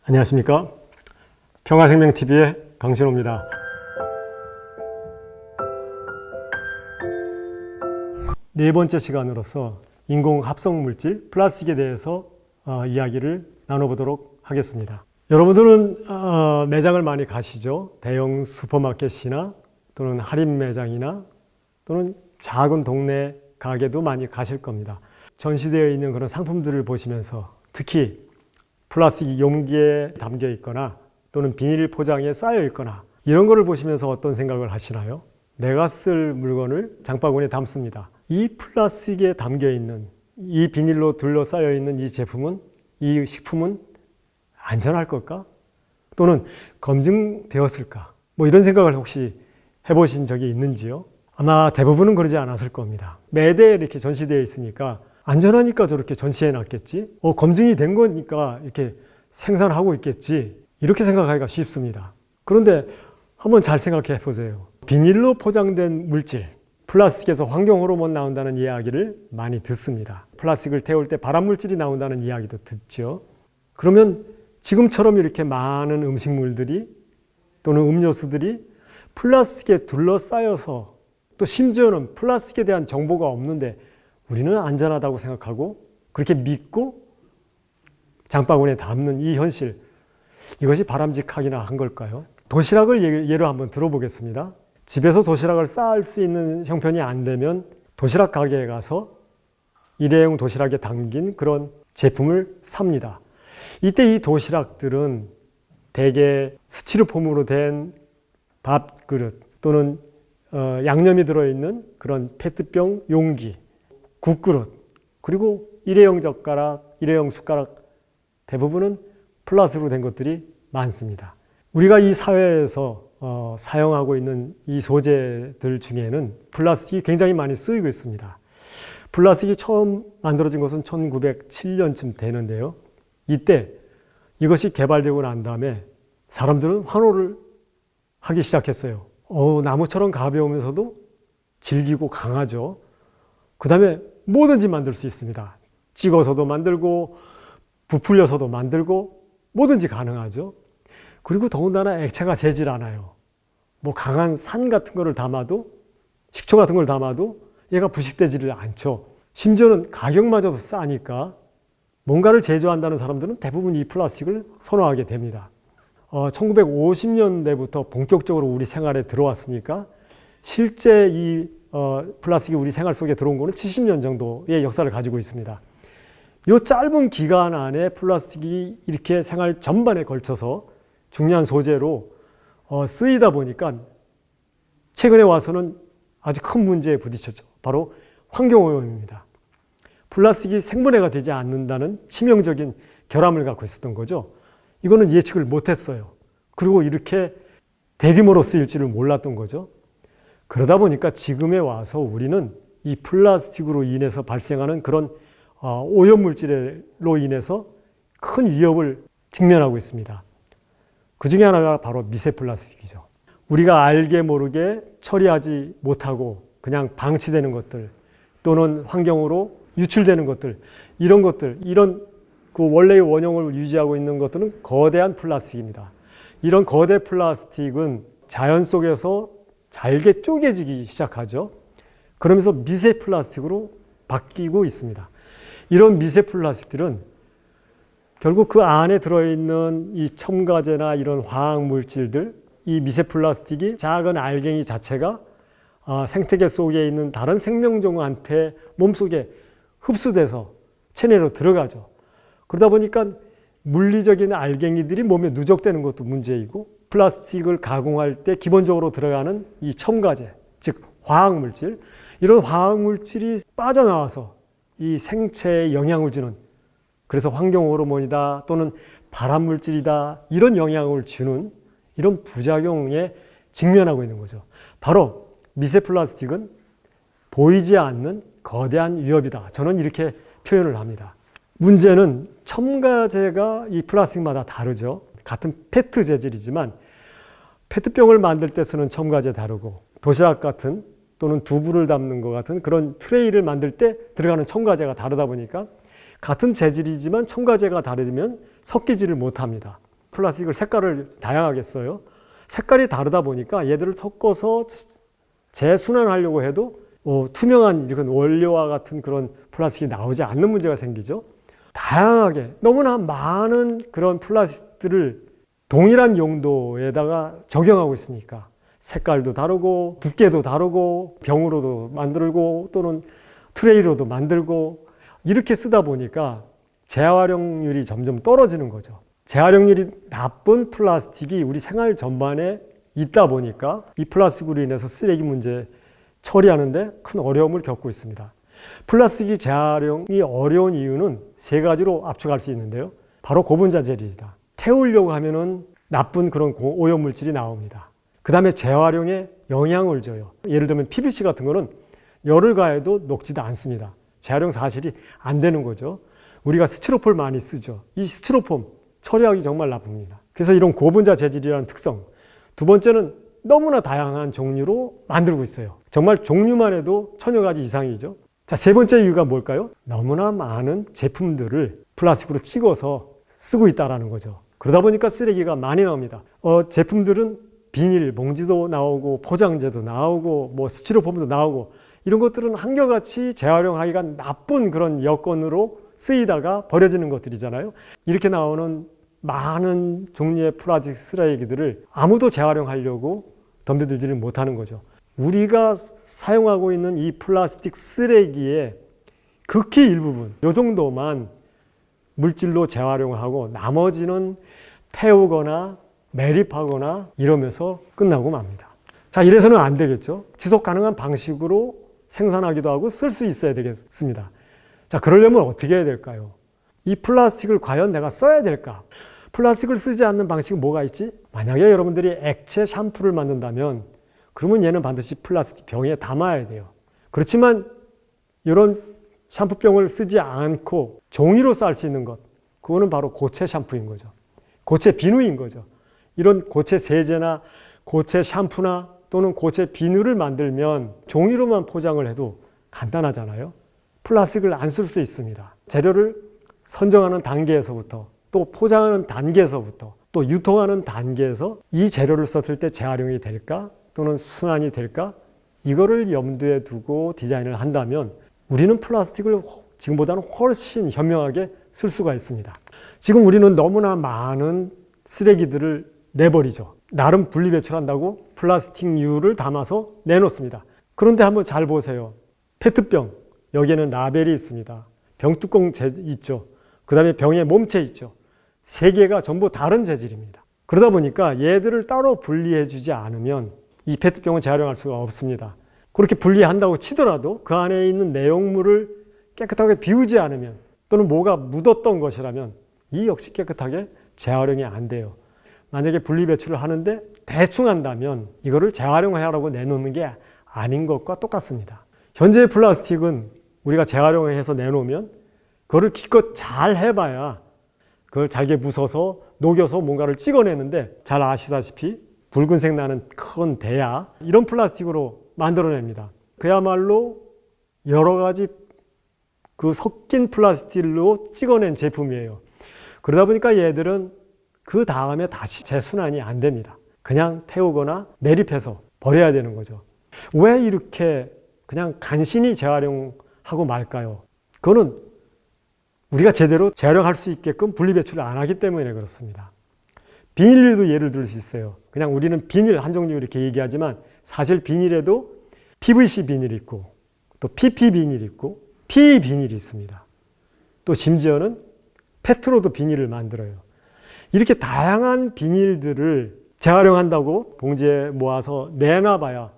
안녕하십니까? 평화생명TV의 강신호입니다. 네 번째 시간으로서 인공합성물질 플라스틱에 대해서 이야기를 나눠보도록 하겠습니다. 여러분들은 매장을 많이 가시죠? 대형 슈퍼마켓이나 또는 할인 매장이나 또는 작은 동네 가게도 많이 가실 겁니다. 전시되어 있는 그런 상품들을 보시면서 특히 플라스틱 용기에 담겨 있거나 또는 비닐 포장에 쌓여 있거나 이런 거를 보시면서 어떤 생각을 하시나요? 내가 쓸 물건을 장바구니에 담습니다. 이 플라스틱에 담겨 있는 이 비닐로 둘러싸여 있는 이 제품은, 이 식품은 안전할 걸까? 또는 검증되었을까? 뭐 이런 생각을 혹시 해보신 적이 있는지요? 아마 대부분은 그러지 않았을 겁니다. 매대에 이렇게 전시되어 있으니까 안전하니까 저렇게 전시해 놨겠지? 검증이 된 거니까 이렇게 생산하고 있겠지? 이렇게 생각하기가 쉽습니다. 그런데 한번 잘 생각해 보세요. 비닐로 포장된 물질, 플라스틱에서 환경 호르몬 나온다는 이야기를 많이 듣습니다. 플라스틱을 태울 때 발암 물질이 나온다는 이야기도 듣죠. 그러면 지금처럼 이렇게 많은 음식물들이 또는 음료수들이 플라스틱에 둘러싸여서 또 심지어는 플라스틱에 대한 정보가 없는데 우리는 안전하다고 생각하고 그렇게 믿고 장바구니에 담는 이 현실, 이것이 바람직하기나 한 걸까요? 도시락을 예로 한번 들어보겠습니다. 집에서 도시락을 쌓을 수 있는 형편이 안 되면 도시락 가게에 가서 일회용 도시락에 담긴 그런 제품을 삽니다. 이때 이 도시락들은 대개 스티로폼으로 된 밥그릇 또는 양념이 들어있는 그런 페트병 용기, 국그릇, 그리고 일회용 젓가락, 일회용 숟가락 대부분은 플라스틱으로 된 것들이 많습니다. 우리가 이 사회에서 사용하고 있는 이 소재들 중에는 플라스틱이 굉장히 많이 쓰이고 있습니다. 플라스틱이 처음 만들어진 것은 1907년쯤 되는데요. 이때 이것이 개발되고 난 다음에 사람들은 환호를 하기 시작했어요. 나무처럼 가벼우면서도 질기고 강하죠. 그 다음에 뭐든지 만들 수 있습니다. 찍어서도 만들고 부풀려서도 만들고 뭐든지 가능하죠. 그리고 더군다나 액체가 새질 않아요. 뭐 강한 산 같은 거를 담아도, 식초 같은 걸 담아도 얘가 부식되지를 않죠. 심지어는 가격마저도 싸니까 뭔가를 제조한다는 사람들은 대부분 이 플라스틱을 선호하게 됩니다. 1950년대부터 본격적으로 우리 생활에 들어왔으니까 실제 이 플라스틱이 우리 생활 속에 들어온 거는 70년 정도의 역사를 가지고 있습니다. 이 짧은 기간 안에 플라스틱이 이렇게 생활 전반에 걸쳐서 중요한 소재로 쓰이다 보니까 최근에 와서는 아주 큰 문제에 부딪혔죠. 바로 환경오염입니다. 플라스틱이 생분해가 되지 않는다는 치명적인 결함을 갖고 있었던 거죠. 이거는 예측을 못했어요. 그리고 이렇게 대규모로 쓰일 줄을 몰랐던 거죠. 그러다 보니까 지금에 와서 우리는 이 플라스틱으로 인해서 발생하는 그런 오염물질로 인해서 큰 위협을 직면하고 있습니다. 그 중에 하나가 바로 미세 플라스틱이죠. 우리가 알게 모르게 처리하지 못하고 그냥 방치되는 것들 또는 환경으로 유출되는 것들, 이런 그 원래의 원형을 유지하고 있는 것들은 거대한 플라스틱입니다. 이런 거대 플라스틱은 자연 속에서 잘게 쪼개지기 시작하죠. 그러면서 미세 플라스틱으로 바뀌고 있습니다. 이런 미세 플라스틱들은 결국 그 안에 들어있는 이 첨가제나 이런 화학 물질들, 이 미세 플라스틱이 작은 알갱이 자체가 생태계 속에 있는 다른 생명종한테 몸속에 흡수돼서 체내로 들어가죠. 그러다 보니까 물리적인 알갱이들이 몸에 누적되는 것도 문제이고, 플라스틱을 가공할 때 기본적으로 들어가는 이 첨가제, 즉 화학물질, 이런 화학물질이 빠져나와서 이 생체에 영향을 주는, 그래서 환경호르몬이다 또는 발암물질이다 이런 영향을 주는 이런 부작용에 직면하고 있는 거죠. 바로 미세 플라스틱은 보이지 않는 거대한 위협이다. 저는 이렇게 표현을 합니다. 문제는 첨가제가 이 플라스틱마다 다르죠. 같은 페트 재질이지만 페트병을 만들 때 쓰는 첨가제 다르고 도시락 같은 또는 두부를 담는 것 같은 그런 트레이를 만들 때 들어가는 첨가제가 다르다 보니까 같은 재질이지만 첨가제가 다르면 섞이지를 못합니다. 플라스틱을 색깔을 다양하게 써요. 색깔이 다르다 보니까 얘들을 섞어서 재순환하려고 해도 투명한 이런 원료와 같은 그런 플라스틱이 나오지 않는 문제가 생기죠. 다양하게 너무나 많은 그런 플라스틱들을 동일한 용도에다가 적용하고 있으니까 색깔도 다르고 두께도 다르고 병으로도 만들고 또는 트레이로도 만들고 이렇게 쓰다 보니까 재활용률이 점점 떨어지는 거죠. 재활용률이 나쁜 플라스틱이 우리 생활 전반에 있다 보니까 이 플라스틱으로 인해서 쓰레기 문제 처리하는데 큰 어려움을 겪고 있습니다. 플라스틱이 재활용이 어려운 이유는 세 가지로 압축할 수 있는데요. 바로 고분자 재질이다. 태우려고 하면은 나쁜 그런 오염물질이 나옵니다. 그 다음에 재활용에 영향을 줘요. 예를 들면 PVC 같은 거는 열을 가해도 녹지도 않습니다. 재활용 사실이 안 되는 거죠. 우리가 스티로폼 많이 쓰죠. 이 스티로폼 처리하기 정말 나쁩니다. 그래서 이런 고분자 재질이라는 특성. 두 번째는 너무나 다양한 종류로 만들고 있어요. 정말 종류만 해도 1000여 가지 이상이죠. 자, 세 번째 이유가 뭘까요? 너무나 많은 제품들을 플라스틱으로 찍어서 쓰고 있다는 거죠. 그러다 보니까 쓰레기가 많이 나옵니다. 제품들은 비닐, 봉지도 나오고 포장재도 나오고 뭐 스티로폼도 나오고 이런 것들은 한결같이 재활용하기가 나쁜 그런 여건으로 쓰이다가 버려지는 것들이잖아요. 이렇게 나오는 많은 종류의 플라스틱 쓰레기들을 아무도 재활용하려고 덤벼들지를 못하는 거죠. 우리가 사용하고 있는 이 플라스틱 쓰레기의 극히 일부분, 이 정도만 물질로 재활용을 하고 나머지는 태우거나 매립하거나 이러면서 끝나고 맙니다. 자, 이래서는 안 되겠죠. 지속 가능한 방식으로 생산하기도 하고 쓸 수 있어야 되겠습니다. 자, 그러려면 어떻게 해야 될까요? 이 플라스틱을 과연 내가 써야 될까? 플라스틱을 쓰지 않는 방식은 뭐가 있지? 만약에 여러분들이 액체 샴푸를 만든다면 그러면 얘는 반드시 플라스틱 병에 담아야 돼요. 그렇지만 이런 샴푸병을 쓰지 않고 종이로 쌀 수 있는 것, 그거는 바로 고체 샴푸인 거죠. 고체 비누인 거죠. 이런 고체 세제나 고체 샴푸나 또는 고체 비누를 만들면 종이로만 포장을 해도 간단하잖아요. 플라스틱을 안 쓸 수 있습니다. 재료를 선정하는 단계에서부터 또 포장하는 단계에서부터 또 유통하는 단계에서 이 재료를 썼을 때 재활용이 될까 또는 순환이 될까 이거를 염두에 두고 디자인을 한다면 우리는 플라스틱을 지금보다는 훨씬 현명하게 쓸 수가 있습니다. 지금 우리는 너무나 많은 쓰레기들을 내버리죠. 나름 분리배출한다고 플라스틱류를 담아서 내놓습니다. 그런데 한번 잘 보세요. 페트병, 여기에는 라벨이 있습니다. 병뚜껑 있죠. 그 다음에 병의 몸체 있죠. 세 개가 전부 다른 재질입니다. 그러다 보니까 얘들을 따로 분리해 주지 않으면 이 페트병은 재활용할 수가 없습니다. 그렇게 분리한다고 치더라도 그 안에 있는 내용물을 깨끗하게 비우지 않으면 또는 뭐가 묻었던 것이라면 이 역시 깨끗하게 재활용이 안 돼요. 만약에 분리배출을 하는데 대충 한다면 이거를 재활용하라고 내놓는 게 아닌 것과 똑같습니다. 현재의 플라스틱은 우리가 재활용해서 내놓으면 그거를 기껏 잘 해봐야 그걸 잘게 부숴서 녹여서 뭔가를 찍어내는데 잘 아시다시피 붉은색 나는 큰 대야 이런 플라스틱으로 만들어냅니다. 그야말로 여러 가지 그 섞인 플라스틱으로 찍어낸 제품이에요. 그러다 보니까 얘들은 그 다음에 다시 재순환이 안 됩니다. 그냥 태우거나 매립해서 버려야 되는 거죠. 왜 이렇게 그냥 간신히 재활용하고 말까요? 그거는 우리가 제대로 재활용할 수 있게끔 분리배출을 안 하기 때문에 그렇습니다. 비닐도 예를 들 수 있어요. 그냥 우리는 비닐 한 종류 이렇게 얘기하지만 사실 비닐에도 PVC 비닐이 있고 또 PP 비닐이 있고 PE 비닐이 있습니다. 또 심지어는 페트로도 비닐을 만들어요. 이렇게 다양한 비닐들을 재활용한다고 봉지에 모아서 내놔봐야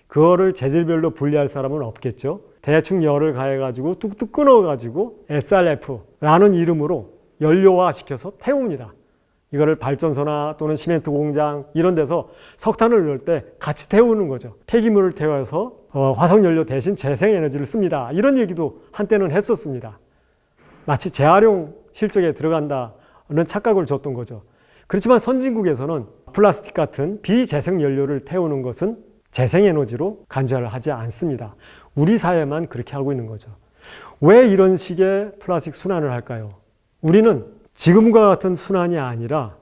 그거를 재질별로 분리할 사람은 없겠죠. 대충 열을 가해가지고 뚝뚝 끊어가지고 SRF라는 이름으로 연료화 시켜서 태웁니다. 이거를 발전소나 또는 시멘트 공장 이런 데서 석탄을 넣을 때 같이 태우는 거죠. 폐기물을 태워서 화석연료 대신 재생에너지를 씁니다. 이런 얘기도 한때는 했었습니다. 마치 재활용 실적에 들어간다는 착각을 줬던 거죠. 그렇지만 선진국에서는 플라스틱 같은 비재생 연료를 태우는 것은 재생에너지로 간주를 하지 않습니다. 우리 사회만 그렇게 하고 있는 거죠. 왜 이런 식의 플라스틱 순환을 할까요? 우리는 지금과 같은 순환이 아니라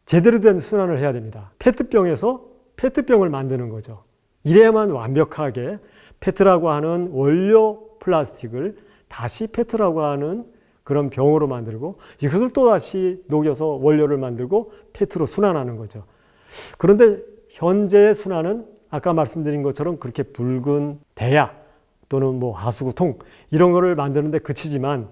제대로 된 순환을 해야 됩니다. 페트병에서 페트병을 만드는 거죠. 이래야만 완벽하게 페트라고 하는 원료 플라스틱을 다시 페트라고 하는 그런 병으로 만들고 이것을 또 다시 녹여서 원료를 만들고 페트로 순환하는 거죠. 그런데 현재의 순환은 아까 말씀드린 것처럼 그렇게 붉은 대야 또는 뭐 하수구통 이런 거를 만드는데 그치지만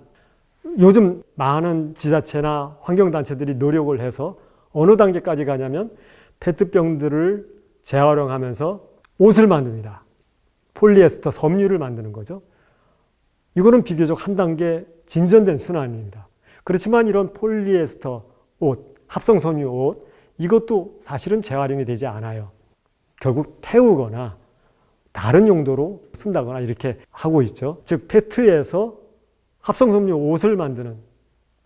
요즘 많은 지자체나 환경단체들이 노력을 해서 어느 단계까지 가냐면 페트병들을 재활용하면서 옷을 만듭니다. 폴리에스터 섬유를 만드는 거죠. 이거는 비교적 한 단계 진전된 순환입니다. 그렇지만 이런 폴리에스터 옷, 합성 섬유 옷 이것도 사실은 재활용이 되지 않아요. 결국 태우거나 다른 용도로 쓴다거나 이렇게 하고 있죠. 즉 페트에서 합성 섬유 옷을 만드는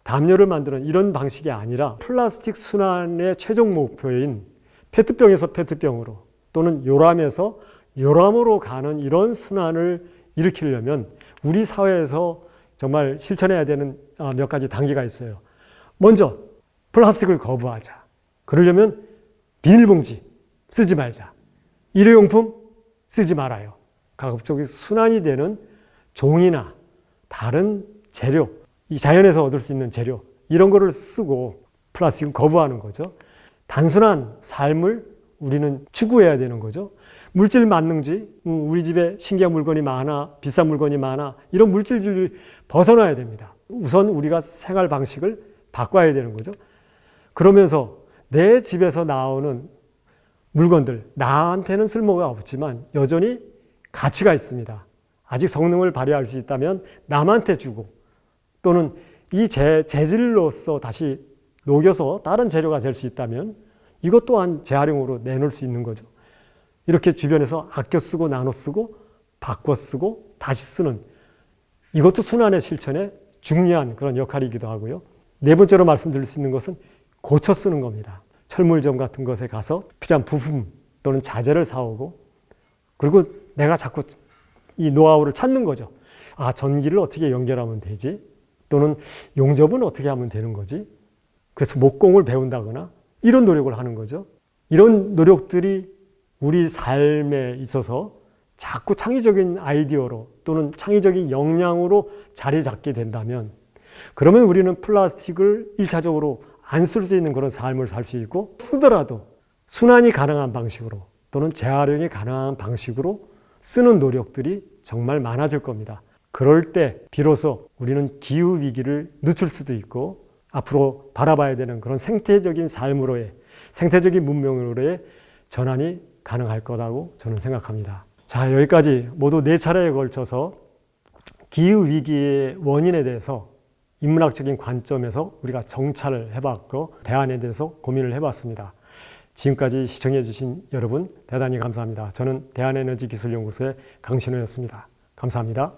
담요를 만드는 이런 방식이 아니라 플라스틱 순환의 최종 목표인 페트병에서 페트병으로 또는 요람에서 요람으로 가는 이런 순환을 일으키려면 우리 사회에서 정말 실천해야 되는 몇 가지 단계가 있어요. 먼저 플라스틱을 거부하자. 그러려면 비닐봉지 쓰지 말자. 일회용품 쓰지 말아요. 가급적이 순환이 되는 종이나 다른 재료, 이 자연에서 얻을 수 있는 재료 이런 거를 쓰고 플라스틱을 거부하는 거죠. 단순한 삶을 우리는 추구해야 되는 거죠. 물질 만능주의, 우리 집에 신기한 물건이 많아, 비싼 물건이 많아 이런 물질주의 벗어나야 됩니다. 우선 우리가 생활 방식을 바꿔야 되는 거죠. 그러면서 내 집에서 나오는 물건들, 나한테는 쓸모가 없지만 여전히 가치가 있습니다. 아직 성능을 발휘할 수 있다면 남한테 주고 또는 이 재질로서 다시 녹여서 다른 재료가 될 수 있다면 이것 또한 재활용으로 내놓을 수 있는 거죠. 이렇게 주변에서 아껴 쓰고 나눠 쓰고 바꿔 쓰고 다시 쓰는 이것도 순환의 실천에 중요한 그런 역할이기도 하고요. 네 번째로 말씀드릴 수 있는 것은 고쳐 쓰는 겁니다. 철물점 같은 것에 가서 필요한 부품 또는 자재를 사오고 그리고 내가 자꾸 이 노하우를 찾는 거죠. 아, 전기를 어떻게 연결하면 되지? 또는 용접은 어떻게 하면 되는 거지? 그래서 목공을 배운다거나 이런 노력을 하는 거죠. 이런 노력들이 우리 삶에 있어서 자꾸 창의적인 아이디어로 또는 창의적인 역량으로 자리 잡게 된다면 그러면 우리는 플라스틱을 1차적으로 안 쓸 수 있는 그런 삶을 살 수 있고 쓰더라도 순환이 가능한 방식으로 또는 재활용이 가능한 방식으로 쓰는 노력들이 정말 많아질 겁니다. 그럴 때 비로소 우리는 기후위기를 늦출 수도 있고 앞으로 바라봐야 되는 그런 생태적인 삶으로의 생태적인 문명으로의 전환이 가능할 거라고 저는 생각합니다. 자, 여기까지 모두 4차례에 걸쳐서 기후위기의 원인에 대해서 인문학적인 관점에서 우리가 정찰을 해봤고 대안에 대해서 고민을 해봤습니다. 지금까지 시청해 주신 여러분 대단히 감사합니다. 저는 대한에너지기술연구소의 강신호였습니다. 감사합니다.